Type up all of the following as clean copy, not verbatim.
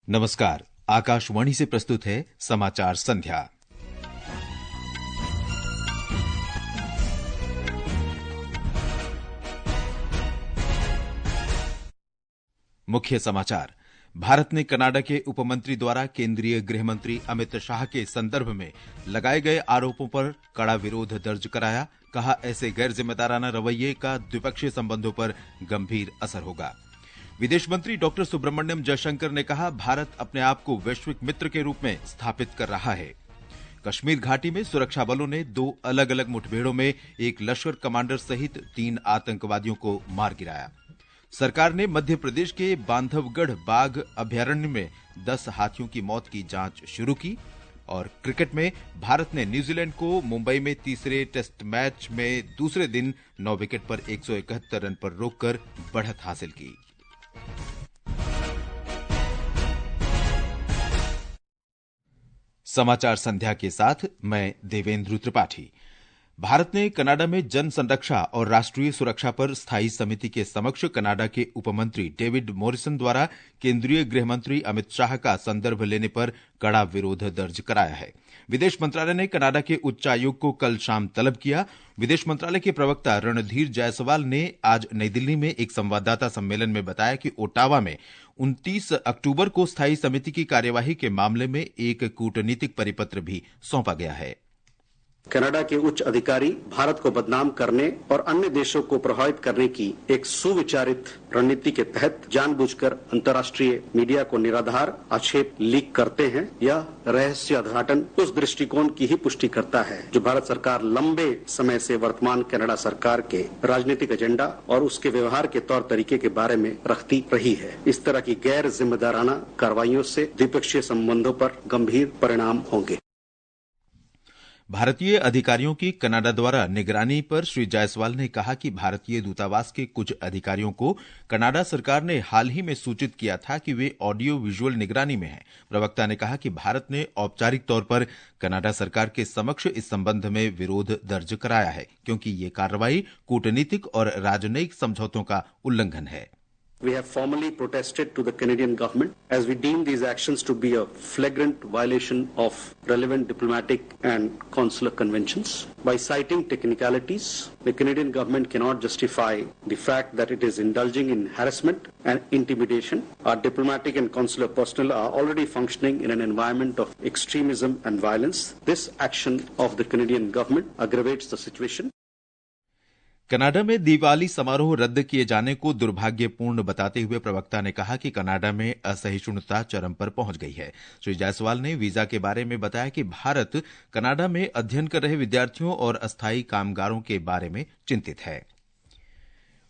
नमस्कार। आकाशवाणी से प्रस्तुत है समाचार संध्या। मुख्य समाचार। भारत ने कनाडा के उपमंत्री द्वारा केंद्रीय गृह मंत्री अमित शाह के संदर्भ में लगाए गए आरोपों पर कड़ा विरोध दर्ज कराया। कहा, ऐसे गैर जिम्मेदाराना रवैये का द्विपक्षीय संबंधों पर गंभीर असर होगा। विदेश मंत्री डॉक्टर सुब्रमण्यम जयशंकर ने कहा, भारत अपने आप को वैश्विक मित्र के रूप में स्थापित कर रहा है। कश्मीर घाटी में सुरक्षा बलों ने 2 अलग अलग मुठभेड़ों में एक लश्कर कमांडर सहित 3 आतंकवादियों को मार गिराया। सरकार ने मध्य प्रदेश के बांधवगढ़ बाघ अभयारण्य में 10 हाथियों की मौत की जांच शुरू की। और क्रिकेट में भारत ने न्यूजीलैंड को मुंबई में तीसरे टेस्ट मैच में दूसरे दिन 9 विकेट पर 171 रन पर रोककर बढ़त हासिल की। समाचार संध्या के साथ मैं देवेंद्र त्रिपाठी। भारत ने कनाडा में जन संरक्षा और राष्ट्रीय सुरक्षा पर स्थायी समिति के समक्ष कनाडा के उपमंत्री डेविड मॉरिसन द्वारा केंद्रीय गृह मंत्री अमित शाह का संदर्भ लेने पर कड़ा विरोध दर्ज कराया है। विदेश मंत्रालय ने कनाडा के उच्चायोग को कल शाम तलब किया। विदेश मंत्रालय के प्रवक्ता रणधीर जायसवाल ने आज नई दिल्ली में एक संवाददाता सम्मेलन में बताया कि ओटावा में 29 अक्टूबर को स्थायी समिति की कार्यवाही के मामले में एक कूटनीतिक परिपत्र भी सौंपा गया है। कनाडा के उच्च अधिकारी भारत को बदनाम करने और अन्य देशों को प्रभावित करने की एक सुविचारित रणनीति के तहत जानबूझकर अंतर्राष्ट्रीय मीडिया को निराधार आक्षेप लीक करते हैं। यह रहस्य उद्घाटन उस दृष्टिकोण की ही पुष्टि करता है जो भारत सरकार लंबे समय से वर्तमान कनाडा सरकार के राजनीतिक एजेंडा और उसके व्यवहार के तौर तरीके के बारे में रखती रही है। इस तरह की गैर जिम्मेदाराना कार्रवाइयों से द्विपक्षीय संबंधों पर गंभीर परिणाम होंगे। भारतीय अधिकारियों की कनाडा द्वारा निगरानी पर श्री जायसवाल ने कहा कि भारतीय दूतावास के कुछ अधिकारियों को कनाडा सरकार ने हाल ही में सूचित किया था कि वे ऑडियो विजुअल निगरानी में हैं। प्रवक्ता ने कहा कि भारत ने औपचारिक तौर पर कनाडा सरकार के समक्ष इस संबंध में विरोध दर्ज कराया है, क्योंकि ये कार्रवाई कूटनीतिक और राजनयिक समझौतों का उल्लंघन है। We have formally protested to the Canadian government as we deem these actions to be a flagrant violation of relevant diplomatic and consular conventions. By citing technicalities, the Canadian government cannot justify the fact that it is indulging in harassment and intimidation. Our diplomatic and consular personnel are already functioning in an environment of extremism and violence. This action of the Canadian government aggravates the situation. Canada में दिवाली समारोह रद्द किए जाने को दुर्भाग्यपूर्ण बताते हुए प्रवक्ता ने कहा कि कनाडा में असहिष्णुता चरम पर पहुंच गई है। श्री जायसवाल ने वीजा के बारे में बताया कि भारत कनाडा में अध्ययन कर रहे विद्यार्थियों और अस्थायी कामगारों के बारे में चिंतित है।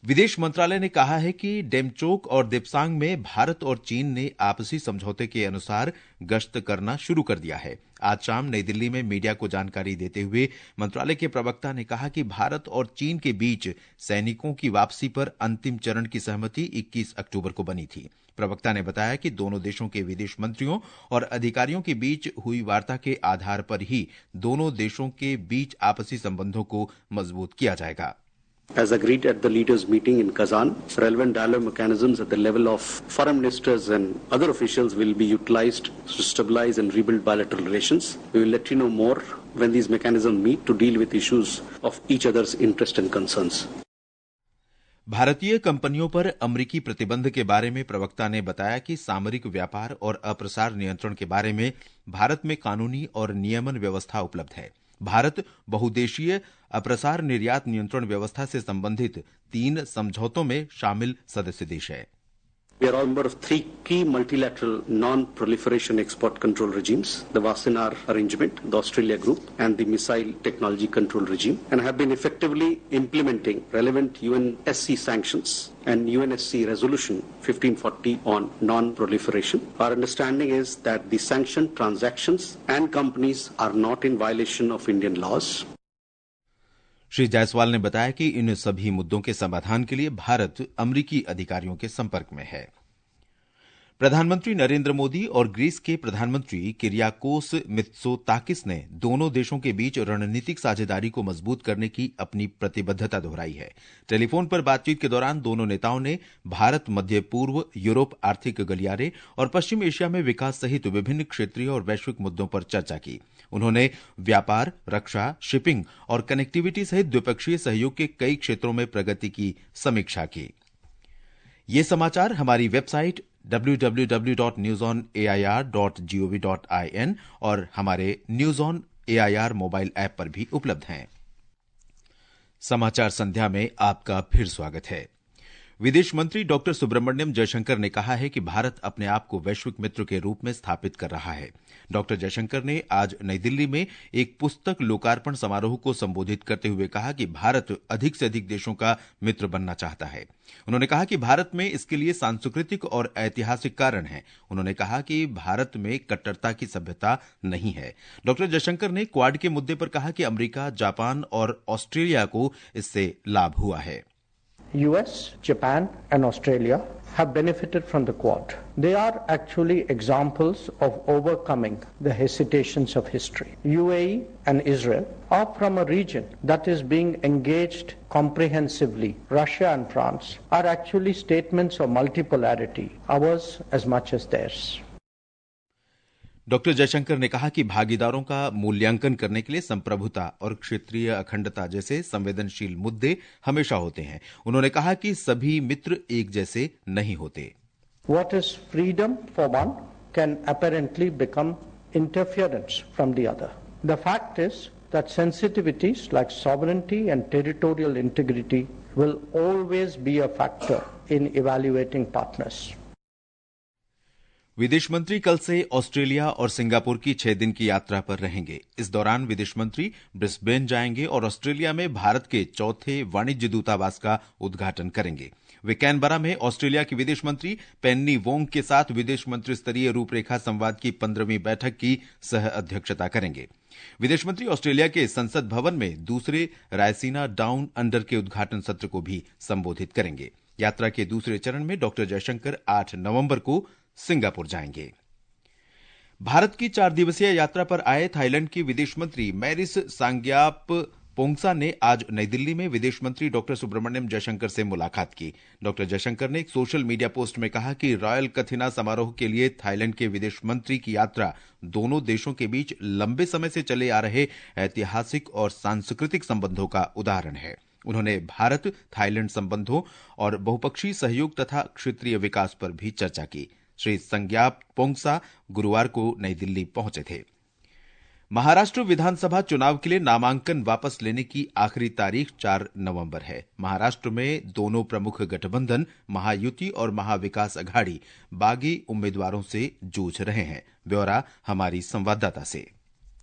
विदेश मंत्रालय ने कहा है कि डेमचोक और देप्सांग में भारत और चीन ने आपसी समझौते के अनुसार गश्त करना शुरू कर दिया है। आज शाम नई दिल्ली में मीडिया को जानकारी देते हुए मंत्रालय के प्रवक्ता ने कहा कि भारत और चीन के बीच सैनिकों की वापसी पर अंतिम चरण की सहमति 21 अक्टूबर को बनी थी। प्रवक्ता ने बताया कि दोनों देशों के विदेश मंत्रियों और अधिकारियों के बीच हुई वार्ता के आधार पर ही दोनों देशों के बीच आपसी संबंधों को मजबूत किया जाएगा। As agreed at the leaders' meeting in Kazan, relevant dialogue mechanisms at the level of foreign ministers and other officials will be utilized to stabilize and rebuild bilateral relations. We will let you know more when these mechanisms meet to deal with issues of each other's interest and concerns. भारतीय कंपनियों पर अमेरिकी प्रतिबंध के बारे में प्रवक्ता ने बताया कि सामरिक व्यापार और अप्रसार नियंत्रण के बारे में भारत में कानूनी और नियमन व्यवस्था उपलब्ध है। भारत बहुदेशीय अप्रसार निर्यात नियंत्रण व्यवस्था से संबंधित 3 समझौतों में शामिल सदस्य देश है। We are a member of 3 key multilateral non-proliferation export control regimes, the Wassenaar Arrangement, the Australia Group, and the Missile Technology Control Regime, and have been effectively implementing relevant UNSC sanctions and UNSC Resolution 1540 on non-proliferation. Our understanding is that the sanctioned transactions and companies are not in violation of Indian laws. Shri Jaiswal ने बताया कि इन सभी मुद्दों के समाधान के लिए भारत अमेरिकी अधिकारियों के संपर्क में है। प्रधानमंत्री नरेंद्र मोदी और ग्रीस के प्रधानमंत्री किरियाकोस मित्सोताकिस ने दोनों देशों के बीच रणनीतिक साझेदारी को मजबूत करने की अपनी प्रतिबद्धता दोहराई है। टेलीफोन पर बातचीत के दौरान दोनों नेताओं ने भारत, मध्य पूर्व, यूरोप आर्थिक गलियारे और पश्चिम एशिया में विकास सहित विभिन्न क्षेत्रीय और वैश्विक मुद्दों पर चर्चा की। उन्होंने व्यापार, रक्षा, शिपिंग और कनेक्टिविटी सहित द्विपक्षीय सहयोग के कई क्षेत्रों में प्रगति की समीक्षा की। ये समाचार हमारी वेबसाइट www.newsonair.gov.in और हमारे news on AIR mobile app पर भी उपलब्ध हैं। समाचार संध्या में आपका फिर स्वागत है। विदेश मंत्री डॉक्टर सुब्रमण्यम जयशंकर ने कहा है कि भारत अपने आप को वैश्विक मित्र के रूप में स्थापित कर रहा है। डॉक्टर जयशंकर ने आज नई दिल्ली में एक पुस्तक लोकार्पण समारोह को संबोधित करते हुए कहा कि भारत अधिक से अधिक देशों का मित्र बनना चाहता है। उन्होंने कहा कि भारत में इसके लिए सांस्कृतिक और ऐतिहासिक कारण हैं। उन्होंने कहा कि भारत में कट्टरता की सभ्यता नहीं है। डॉक्टर जयशंकर ने क्वाड के मुद्दे पर कहा कि अमेरिका, जापान और ऑस्ट्रेलिया को इससे लाभ हुआ है। US, Japan and Australia have benefited from the Quad. They are actually examples of overcoming the hesitations of history. UAE and Israel are from a region that is being engaged comprehensively. Russia and France are actually statements of multipolarity, ours as much as theirs. Doctor Jaishankar ने कहा कि भागीदारों का मूल्यांकन करने के लिए संप्रभुता और क्षेत्रीय अखंडता जैसे संवेदनशील मुद्दे हमेशा होते हैं। उन्होंने कहा कि सभी मित्र एक जैसे नहीं होते। What is freedom for one can apparently become interference from the other. The fact is that sensitivities like sovereignty and territorial integrity will always be a factor in evaluating partners. विदेश मंत्री कल से ऑस्ट्रेलिया और Singapore की 6 दिन की यात्रा पर रहेंगे। इस दौरान विदेश मंत्री ब्रिस्बेन जाएंगे और ऑस्ट्रेलिया में भारत के चौथे वाणिज्य दूतावास का उद्घाटन करेंगे। वे कैनबरा में ऑस्ट्रेलिया की विदेश मंत्री पेन्नी वोंग के साथ विदेश मंत्री स्तरीय रूपरेखा संवाद की 15वीं बैठक की सह अध्यक्षता करेंगे। विदेश मंत्री ऑस्ट्रेलिया के संसद भवन में दूसरे रायसीना डाउन अंडर के उद्घाटन सत्र को भी संबोधित करेंगे। यात्रा के दूसरे चरण में डॉक्टर जयशंकर 8 नवंबर को सिंगापुर जाएंगे। भारत की 4 दिवसीय यात्रा पर आए थाईलैंड की विदेश मंत्री मैरिस सांग्याप पोंगसा ने आज नई दिल्ली में विदेश मंत्री डॉक्टर सुब्रमण्यम जयशंकर से मुलाकात की। डॉक्टर जयशंकर ने एक सोशल मीडिया पोस्ट में कहा कि रॉयल कथिना समारोह के लिए थाईलैंड के विदेश मंत्री की यात्रा दोनों देशों के बीच लंबे समय से चले आ रहे ऐतिहासिक और सांस्कृतिक संबंधों का उदाहरण है। उन्होंने भारत थाईलैंड संबंधों और बहुपक्षीय सहयोग तथा क्षेत्रीय विकास पर भी चर्चा की। श्री संग्याप पोंगसा गुरुवार को नई दिल्ली पहुंचे थे। महाराष्ट्र विधानसभा चुनाव के लिए नामांकन वापस लेने की आखिरी तारीख 4 नवंबर है। महाराष्ट्र में दोनों प्रमुख गठबंधन महायुति और महाविकास अघाड़ी बागी उम्मीदवारों से जूझ रहे हैं। ब्यौरा हमारी संवाददाता से।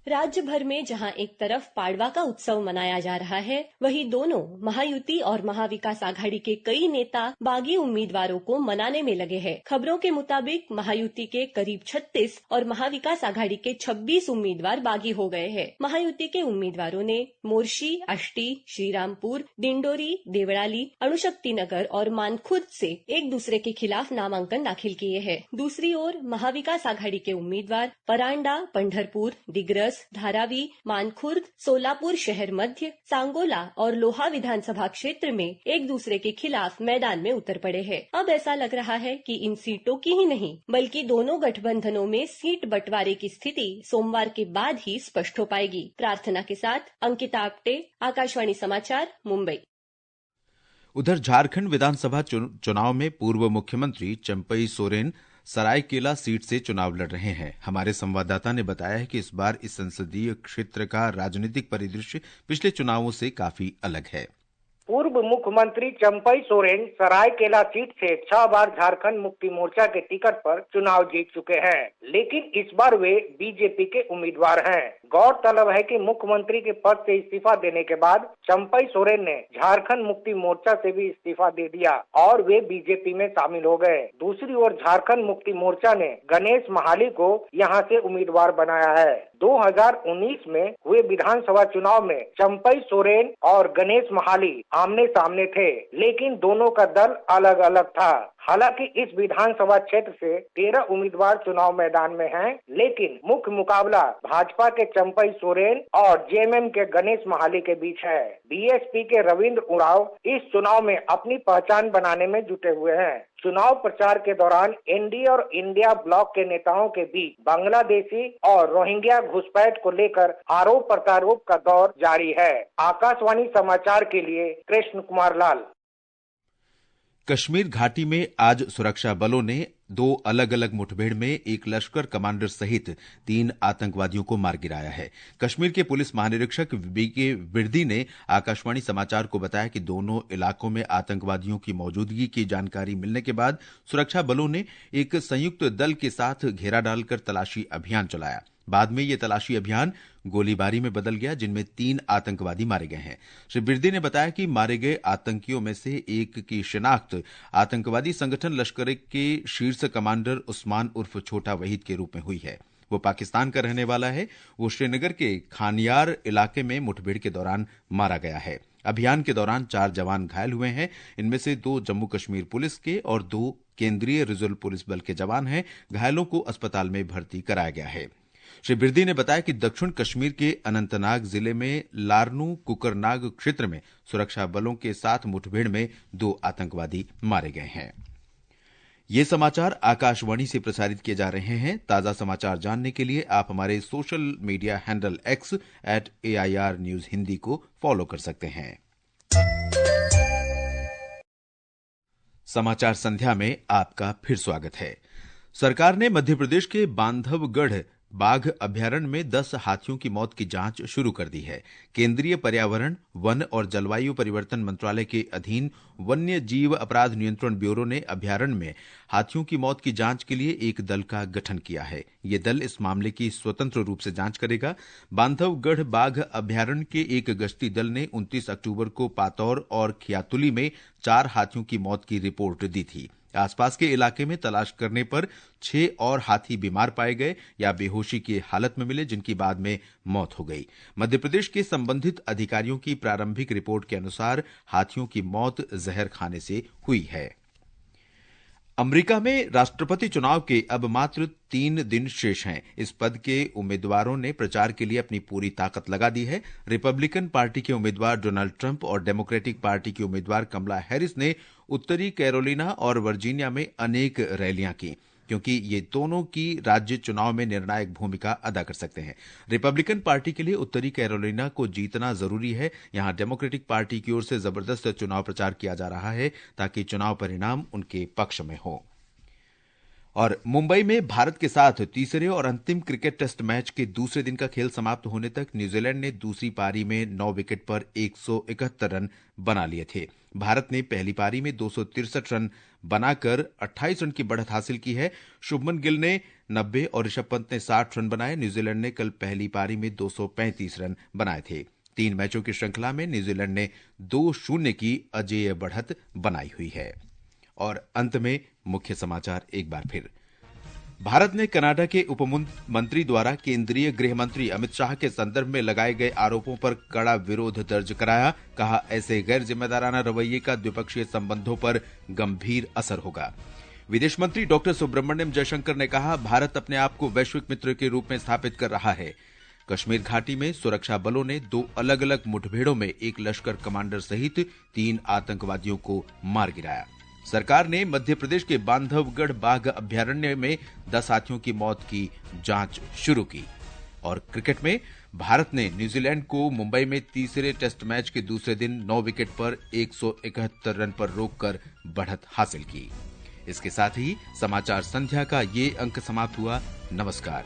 राज्य भर में जहां एक तरफ पाड़वा का उत्सव मनाया जा रहा है, वहीं दोनों महायुति और महाविकास आघाड़ी के कई नेता बागी उम्मीदवारों को मनाने में लगे हैं। खबरों के मुताबिक महायुति के करीब 36 और महाविकास आघाड़ी के 26 उम्मीदवार बागी हो गए हैं। महायुति के उम्मीदवारों ने मोर्शी, अष्टी, श्रीरामपुर, दिंडोरी, देवड़ाली, अणुशक्ति नगर और मानखुर्द से एक दूसरे के खिलाफ नामांकन दाखिल किए हैं। दूसरी ओर महाविकास आघाड़ी के उम्मीदवार परांडा, पंढरपुर, दिग्रस, धारावी, मानखुर्द, सोलापुर शहर मध्य, सांगोला और लोहा विधानसभा क्षेत्र में एक दूसरे के खिलाफ मैदान में उतर पड़े हैं। अब ऐसा लग रहा है कि इन सीटों की ही नहीं बल्कि दोनों गठबंधनों में सीट बंटवारे की स्थिति सोमवार के बाद ही स्पष्ट हो पाएगी। प्रार्थना के साथ अंकिता आप्टे, आकाशवाणी समाचार, मुंबई। उधर झारखंड विधानसभा चुनाव में पूर्व मुख्यमंत्री चंपई सोरेन सरायकेला सीट से चुनाव लड़ रहे हैं। हमारे संवाददाता ने बताया है कि इस बार इस संसदीय क्षेत्र का राजनीतिक परिदृश्य पिछले चुनावों से काफी अलग है। पूर्व मुख्यमंत्री चंपई सोरेन सरायकेला सीट से 6 बार झारखंड मुक्ति मोर्चा के टिकट पर चुनाव जीत चुके हैं, लेकिन इस बार वे बीजेपी के उम्मीदवार हैं। गौरतलब है कि मुख्यमंत्री के पद से इस्तीफा देने के बाद चंपई सोरेन ने झारखंड मुक्ति मोर्चा से भी इस्तीफा दे दिया और वे बीजेपी में शामिल हो गए। दूसरी ओर झारखंड मुक्ति मोर्चा ने गणेश महाली को यहां से उम्मीदवार बनाया है। 2019 में हुए विधानसभा चुनाव में चंपई सोरेन और गणेश महाली आमने सामने थे, लेकिन दोनों का दल अलग अलग था। हालांकि इस विधानसभा क्षेत्र से 13 उम्मीदवार चुनाव मैदान में हैं, लेकिन मुख्य मुकाबला भाजपा के चंपई सोरेन और जेएमएम के गणेश महाली के बीच है। बीएसपी के रविंद्र उरांव इस चुनाव में अपनी पहचान बनाने में जुटे हुए हैं। चुनाव प्रचार के दौरान एनडीए और इंडिया ब्लॉक के नेताओं के बीच बांग्लादेशी और रोहिंग्या घुसपैठ को लेकर आरोप प्रत्यारोप का दौर जारी है। आकाशवाणी समाचार के लिए कृष्ण कुमार लाल। कश्मीर घाटी में आज सुरक्षा बलों ने 2 अलग अलग मुठभेड़ में एक लश्कर कमांडर सहित 3 आतंकवादियों को मार गिराया है। कश्मीर के पुलिस महानिरीक्षक बीके बिर्दी ने आकाशवाणी समाचार को बताया कि दोनों इलाकों में आतंकवादियों की मौजूदगी की जानकारी मिलने के बाद सुरक्षा बलों ने एक संयुक्त दल के साथ घेरा डालकर तलाशी अभियान चलाया। बाद में यह तलाशी अभियान गोलीबारी में बदल गया, जिनमें 3 आतंकवादी मारे गए हैं। श्री बिर्दी ने बताया कि मारे गए आतंकियों में से एक की शिनाख्त आतंकवादी संगठन लश्कर के शीर्ष कमांडर उस्मान उर्फ छोटा वहीद के रूप में हुई है। वो पाकिस्तान का रहने वाला है। वो श्रीनगर के खानियार इलाके में मुठभेड़ के दौरान मारा गया है। अभियान के दौरान 4 जवान घायल हुए हैं। इनमें से 2 जम्मू कश्मीर पुलिस के और 2 केंद्रीय रिजर्व पुलिस बल के जवान हैं। घायलों को अस्पताल में भर्ती कराया गया है। श्री बिर्दी ने बताया कि दक्षिण कश्मीर के अनंतनाग जिले में लारनू कुकरनाग क्षेत्र में सुरक्षा बलों के साथ मुठभेड़ में 2 आतंकवादी मारे गए हैं। ये समाचार आकाशवाणी से प्रसारित किए जा रहे हैं। ताजा समाचार जानने के लिए आप हमारे social media handle X @AIR News Hindi को फॉलो कर सकते हैं। समाचार संध्या में आपका फिर स्वागत है। सरकार ने मध्य प्रदेश के बांधवगढ़ बाघ अभ्यारण्य में 10 हाथियों की मौत की जांच शुरू कर दी है। केंद्रीय पर्यावरण, वन और जलवायु परिवर्तन मंत्रालय के अधीन वन्य जीव अपराध नियंत्रण ब्यूरो ने अभ्यारण्य में हाथियों की मौत की जांच के लिए एक दल का गठन किया है। यह दल इस मामले की स्वतंत्र रूप से जांच करेगा। बांधवगढ़ बाघ अभ्यारण्य के एक गश्ती दल ने 29 अक्टूबर को पातौर और खियातुली में 4 हाथियों की मौत की रिपोर्ट दी थी। आसपास के इलाके में तलाश करने पर 6 और हाथी बीमार पाए गए या बेहोशी की हालत में मिले, जिनकी बाद में मौत हो गई। मध्य प्रदेश के संबंधित अधिकारियों की प्रारंभिक रिपोर्ट के अनुसार हाथियों की मौत जहर खाने से हुई है। अमेरिका में राष्ट्रपति चुनाव के अब मात्र 3 दिन शेष हैं। इस पद के उम्मीदवारों ने प्रचार के लिए अपनी पूरी ताकत लगा दी है। रिपब्लिकन पार्टी के उम्मीदवार डोनाल्ड ट्रंप और डेमोक्रेटिक पार्टी की उम्मीदवार कमला हैरिस ने उत्तरी कैरोलिना और वर्जीनिया में अनेक रैलियां की, क्योंकि ये दोनों की राज्य चुनाव में निर्णायक भूमिका अदा कर सकते हैं। रिपब्लिकन पार्टी के लिए उत्तरी कैरोलिना को जीतना जरूरी है। यहां डेमोक्रेटिक पार्टी की ओर से जबरदस्त चुनाव प्रचार किया जा रहा है ताकि चुनाव परिणाम उनके पक्ष में हो। और मुंबई में भारत के साथ तीसरे और अंतिम क्रिकेट टेस्ट मैच के दूसरे दिन का खेल समाप्त होने तक न्यूजीलैंड ने दूसरी पारी में 9 विकेट पर 171 रन बना लिए थे। भारत ने पहली पारी में 263 रन बनाकर 28 रन की बढ़त हासिल की है। शुभमन गिल ने 90 और ऋषभ पंत ने 60 रन बनाए। न्यूजीलैंड ने कल पहली पारी में 235 रन बनाए थे। 3 मैचों की श्रृंखला में न्यूजीलैंड ने 2-0 की अजेय बढ़त बनाई हुई है। और अंत में मुख्य समाचार एक बार फिर। भारत ने कनाडा के उप मंत्री द्वारा केंद्रीय गृह मंत्री अमित शाह के संदर्भ में लगाए गए आरोपों पर कड़ा विरोध दर्ज कराया। कहा, ऐसे गैर जिम्मेदाराना रवैये का द्विपक्षीय संबंधों पर गंभीर असर होगा। विदेश मंत्री डॉक्टर सुब्रमण्यम जयशंकर ने कहा, भारत अपने आप को वैश्विक मित्र के रूप में स्थापित कर रहा है। कश्मीर घाटी में सुरक्षा बलों ने 2 अलग अलग मुठभेड़ों में एक लश्कर कमांडर सहित 3 आतंकवादियों को मार गिराया। सरकार ने मध्य प्रदेश के बांधवगढ़ बाघ अभ्यारण्य में 10 हाथियों की मौत की जांच शुरू की। और क्रिकेट में भारत ने न्यूजीलैंड को मुंबई में तीसरे टेस्ट मैच के दूसरे दिन 9 विकेट पर 171 रन पर रोककर बढ़त हासिल की। इसके साथ ही समाचार संध्या का ये अंक समाप्त हुआ। नमस्कार।